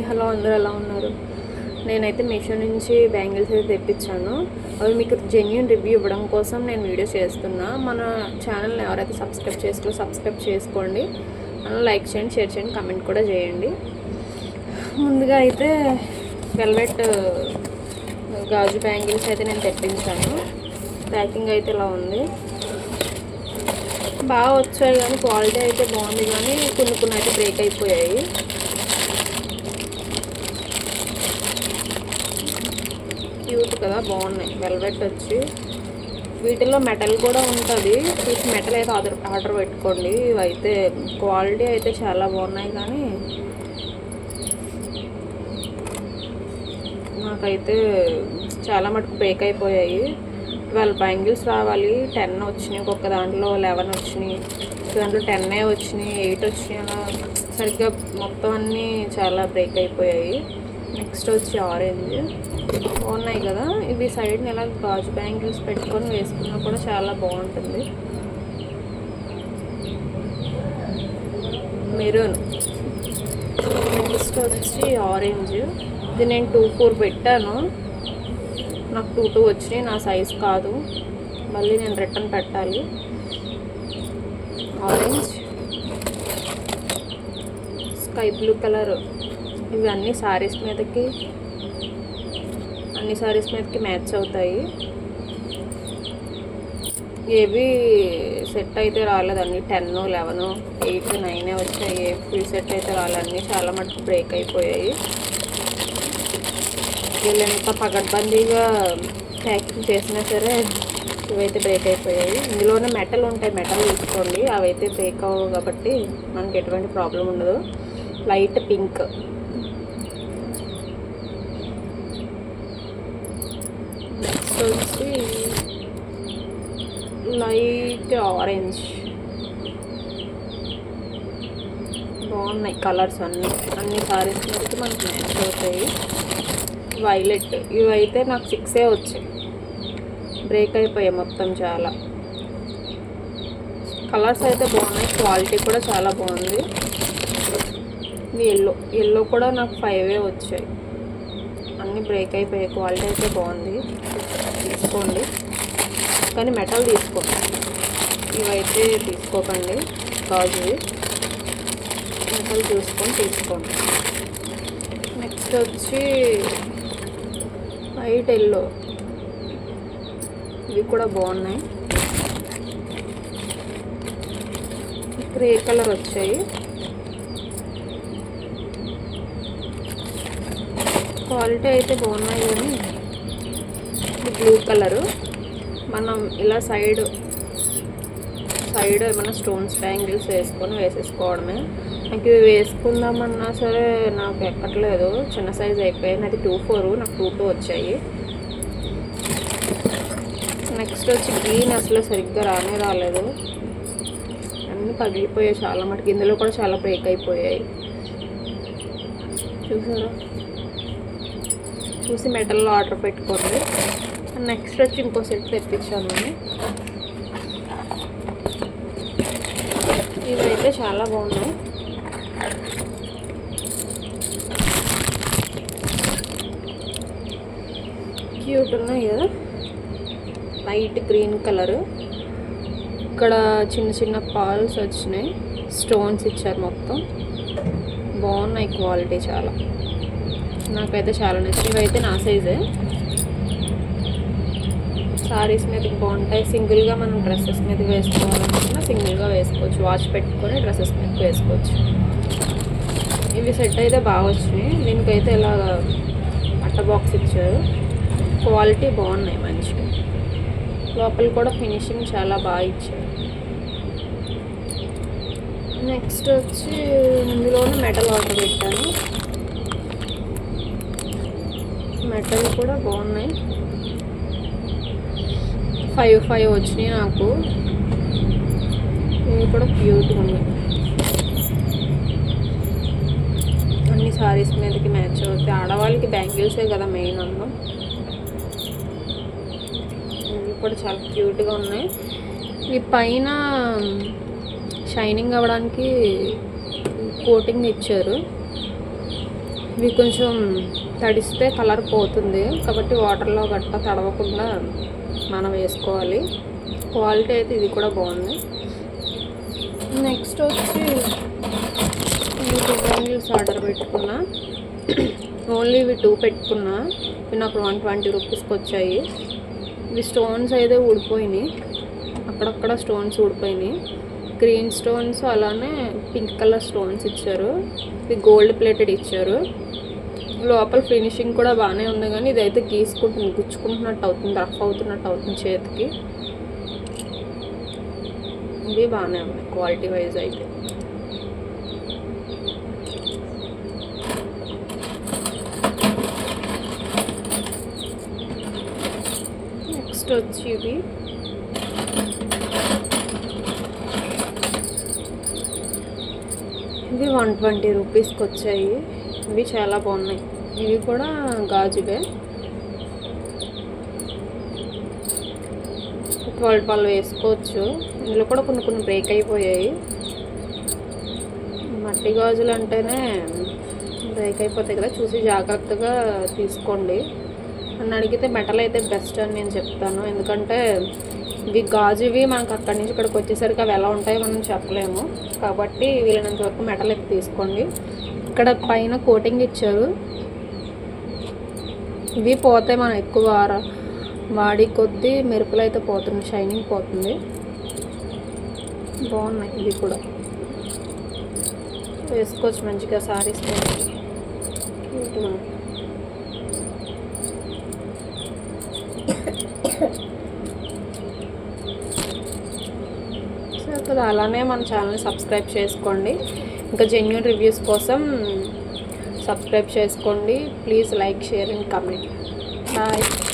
Hello అందరూ ఎలా ఉన్నారు? నేనైతే మీషో నుంచి బ్యాంగిల్స్ అయితే తెప్పించాను. అవి మీకు జెన్యూన్ రివ్యూ ఇవ్వడం కోసం నేను వీడియో చేస్తున్నా. మన ఛానల్ని ఎవరైతే సబ్స్క్రైబ్ చేసుకోండి. లైక్ చేయండి, షేర్ చేయండి, కమెంట్ కూడా చేయండి. ముందుగా అయితే వెల్వెట్ గాజు బ్యాంగిల్స్ అయితే నేను తెప్పించాను. ప్యాకింగ్ అయితే ఇలా ఉంది. బాగా వచ్చాయి కానీ క్వాలిటీ అయితే బాగుంది, కానీ కొన్ని అయితే బ్రేక్ అయిపోయాయి. క్యూట్ కదా, బాగున్నాయి. వెల్వెట్ వచ్చి వీటిల్లో మెటల్ కూడా ఉంటుంది. చూసి మెటల్ అయితే ఆర్డర్ పెట్టుకోండి. ఇవైతే క్వాలిటీ అయితే చాలా బాగున్నాయి, కానీ నాకైతే చాలా మటుకు బ్రేక్ అయిపోయాయి. 12 బ్యాంగిల్స్ రావాలి, 10 వచ్చినాయి, ఒక్కొక్క దాంట్లో 11 వచ్చినాయి, దాంట్లో 10 వచ్చినాయి, 8 వచ్చినాయి. అలా సరిగ్గా మొత్తం అన్నీ చాలా బ్రేక్ అయిపోయాయి. నెక్స్ట్ వచ్చి ఆరెంజ్ బాగున్నాయి కదా. ఇవి సైడ్ని ఎలా గాజు బ్యాంగిల్స్ పెట్టుకొని వేసుకున్నా కూడా చాలా బాగుంటుంది. మెరూన్. నెక్స్ట్ వచ్చి ఆరెంజ్. ఇది నేను 2-4 పెట్టాను, నాకు 2-2 వచ్చినాయి. నా సైజ్ కాదు, మళ్ళీ నేను రిటర్న్ పెట్టాలి. Orange, sky blue colour. ఇవి అన్ని సారీస్ మీదకి మ్యాచ్ అవుతాయి. ఏవి సెట్ అయితే రాలేదు, అన్ని 10, 11, 8, 9 వచ్చాయి. ఏ ఫుల్ సెట్ అయితే రాలేదు, అన్నీ చాలా మటుకు బ్రేక్ అయిపోయాయి. వీళ్ళు ఎంత పగడ్బందీగా ప్యాకింగ్ చేసినా సరే ఇవైతే బ్రేక్ అయిపోయాయి. ఇందులోనే మెటల్ ఉంటాయి, మెటల్ తీసుకోండి. అవైతే బ్రేక్ అవ్వవు కాబట్టి మనకి ఎటువంటి ప్రాబ్లం ఉండదు. Light pink. నెక్స్ట్ వచ్చి లైట్ ఆరెంజ్. బాగున్నాయి కలర్స్, అన్ని సారీస్ మీదకి మనకి మ్యాచ్ అవుతాయి. వైలెట్. ఇవైతే నాకు 6 వచ్చాయి, బ్రేక్ అయిపోయాయి మొత్తం. చాలా కలర్స్ అయితే బాగున్నాయి, క్వాలిటీ కూడా చాలా బాగుంది. ఎల్లో కూడా నాకు 5 వచ్చాయి, అన్నీ బ్రేక్ అయిపోయాయి. క్వాలిటీ అయితే బాగుంది, తీసుకోండి. కానీ మెటల్ తీసుకోండి, ఇవైతే తీసుకోకండి. గాజువి మెటల్ చూసుకొని తీసుకోండి. నెక్స్ట్ వచ్చి వైట్ ఎల్లో. ఇవి కూడా బాగున్నాయి. గ్రే కలర్ వచ్చాయి, క్వాలిటీ అయితే బాగున్నాయి. కానీ బ్లూ కలరు. మనం ఇలా సైడ్ ఏమైనా స్టోన్స్ బ్యాంగిల్స్ వేసేసుకోవడమే. నాకు ఇవి వేసుకుందామన్నా సరే నాకు ఎక్కట్లేదు, చిన్న సైజ్ అయిపోయాయి. నాది 2-4, నాకు 2-2 వచ్చాయి. నెక్స్ట్ వచ్చి గ్రీన్. అసలు సరిగ్గా రాలేదు, అన్నీ పగిలిపోయాయి చాలా మటుకు. ఇందులో కూడా చాలా బ్రేక్ అయిపోయాయి, చూసారా? చూసి మెటల్లో ఆర్డర్ పెట్టుకోండి. నెక్స్ట్ వచ్చి ఇంకో సెట్ తెప్పించాను నేను. ఇవైతే చాలా బాగున్నాయి. క్యూట్ ఉన్నాయి కదా. Light green colour. ఇక్కడ చిన్న పాల్స్ వచ్చినాయి, స్టోన్స్ ఇచ్చారు మొత్తం. బాగున్నాయి, క్వాలిటీ చాలా. నాకైతే చాలా నచ్చింది. ఇవైతే నా సైజే. సారీస్ మీదకి బాగుంటాయి. సింగిల్గా మనం డ్రెస్సెస్ మీదకి వేసుకోవాలనుకున్నా సింగిల్గా వేసుకోవచ్చు. వాచ్ పెట్టుకొని డ్రెస్సెస్ మీదకి వేసుకోవచ్చు. ఇవి సెట్ అయితే బాగా వచ్చినాయి. దీనికైతే ఇలా అట్ట బాక్స్ ఇచ్చారు. క్వాలిటీ బాగున్నాయి మంచిగా. లోపల కూడా ఫినిషింగ్ చాలా బాగా ఇచ్చారు. నెక్స్ట్ వచ్చి ఇందులోనే మెటల్ ఆర్డర్ పెట్టాను. మెటల్ కూడా బాగున్నాయి. 5 వచ్చినాయి నాకు. ఇవి కూడా క్యూట్గా ఉన్నాయి. అన్ని సారీస్ మీదకి మ్యాచ్ అవుతాయి. ఆడవాళ్ళకి బ్యాంగిల్సే కదా మెయిన్ అందం. ఇవి కూడా చాలా క్యూట్గా ఉన్నాయి. ఈ పైన షైనింగ్ అవ్వడానికి కోటింగ్ ఇచ్చారు. ఇవి కొంచెం తడిస్తే కలర్ పోతుంది కాబట్టి వాటర్లో గట్ట తడవకుండా మనం వేసుకోవాలి. క్వాలిటీ అయితే ఇది కూడా బాగుంది. నెక్స్ట్ వచ్చి ఈ 2 బ్యాంగిల్స్ ఆర్డర్ పెట్టుకున్నా. ఓన్లీ ఇవి 2 పెట్టుకున్నా. ఇవి నాకు 120 రూపీస్కి వచ్చాయి. ఇవి స్టోన్స్ అయితే ఊడిపోయినాయి, అక్కడక్కడ స్టోన్స్ ఊడిపోయినాయి. గ్రీన్ స్టోన్స్ అలానే పింక్ కలర్ స్టోన్స్ ఇచ్చారు. ఇది గోల్డ్ ప్లేటెడ్ ఇచ్చారు. లోపల ఫినిషింగ్ కూడా బాగానే ఉంది, కానీ ఇదైతే గీసుకుంటుంది, గుచ్చుకుంటున్నట్టు అవుతుంది, రఫ్ అవుతున్నట్టు అవుతుంది చేతికి. ఇవి బాగానే ఉన్నాయి క్వాలిటీ వైజ్ అయితే. నెక్స్ట్ వచ్చి ఇవి ఇవి 120 రూపీస్కి వచ్చాయి. ఇవి చాలా బాగున్నాయి. ఇవి కూడా గాజువే. 12 వేసుకోవచ్చు. ఇందులో కూడా కొన్ని బ్రేక్ అయిపోయాయి. మట్టి గాజులు అంటేనే బ్రేక్ అయిపోతాయి కదా, చూసి జాగ్రత్తగా తీసుకోండి. నన్ను అడిగితే మెటల్ అయితే బెస్ట్ అని నేను చెప్తాను. ఎందుకంటే ఇవి గాజువి, మనకు అక్కడి నుంచి ఇక్కడికి వచ్చేసరికి అవి ఎలా ఉంటాయో మనం చెప్పలేము. కాబట్టి వీలైనంత వరకు మెటల్ అయితే తీసుకోండి. ఇక్కడ పైన కోటింగ్ ఇచ్చారు. ఇవి పోతే మనం ఎక్కువ వాడి కొద్దీ మెరుపులు అయితే పోతుంది, షైనింగ్ పోతుంది. బాగున్నాయి ఇవి కూడా, వేసుకోవచ్చు మంచిగా సారీస్. సో అలానే మన ఛానల్ని సబ్స్క్రైబ్ చేసుకోండి. ఇంకా జెన్యూన్ రివ్యూస్ కోసం సబ్స్క్రైబ్ చేసుకోండి. Please like, share and comment. Bye.